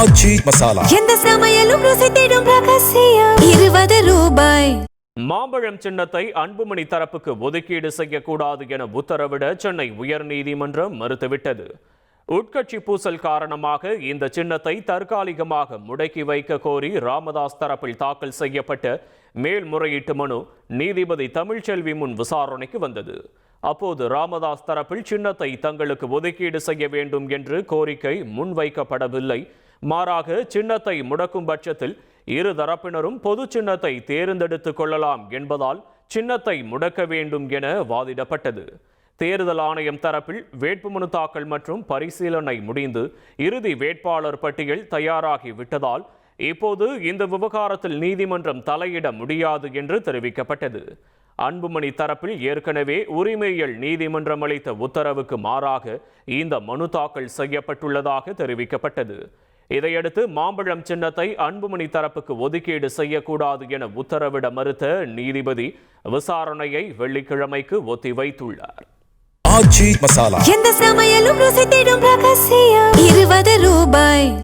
ஆச்சி மசாலா எந்த சமையலும் ருசி தேடும் ரகசியம் 20 ரூபாய். மாம்பழம் சின்னத்தை அன்புமணி தரப்புக்கு ஒதுக்கீடு செய்யக்கூடாது என உத்தரவிட சென்னை உயர்நீதிமன்றம் மறுத்துவிட்டது. உட்கட்சி பூசல் காரணமாக இந்த சின்னத்தை தற்காலிகமாக முடக்கி வைக்க கோரி ராமதாஸ் தரப்பில் தாக்கல் செய்யப்பட்ட மேல்முறையீட்டு மனு நீதிபதி தமிழ்ச்செல்வி முன் விசாரணைக்கு வந்தது. அப்போது ராமதாஸ் தரப்பில் சின்னத்தை தங்களுக்கு ஒதுக்கீடு செய்ய வேண்டும் என்று கோரிக்கை முன்வைக்கப்படவில்லை. மாறாக சின்னத்தை முடக்கும் பட்சத்தில் இரு தரப்பினரும் பொது சின்னத்தை தேர்ந்தெடுத்துக் கொள்ளலாம் என்பதால் சின்னத்தை முடக்க வேண்டும் என வாதிடப்பட்டது. தேர்தல் ஆணையம் தரப்பில் வேட்புமனு தாக்கல் மற்றும் பரிசீலனை முடிந்து இறுதி வேட்பாளர் பட்டியல் தயாராகி விட்டதால் இப்போது இந்த விவகாரத்தில் நீதிமன்றம் தலையிட முடியாது என்று தெரிவிக்கப்பட்டது. அன்புமணி தரப்பில் ஏற்கனவே உரிமையியல் நீதிமன்றம் அளித்த உத்தரவுக்கு மாறாக இந்த மனு தாக்கல் செய்யப்பட்டுள்ளதாக தெரிவிக்கப்பட்டது. இதையடுத்து மாம்பழம் சின்னத்தை அன்புமணி தரப்புக்கு ஒதுக்கீடு செய்யக்கூடாது என உத்தரவிட மறுத்த நீதிபதி விசாரணையை வெள்ளிக்கிழமைக்கு ஒத்திவைத்துள்ளார். ஆச்சி மசாலா எந்த சமையலும் ருசி தேடும் ரகசியம் 20 ரூபாய்.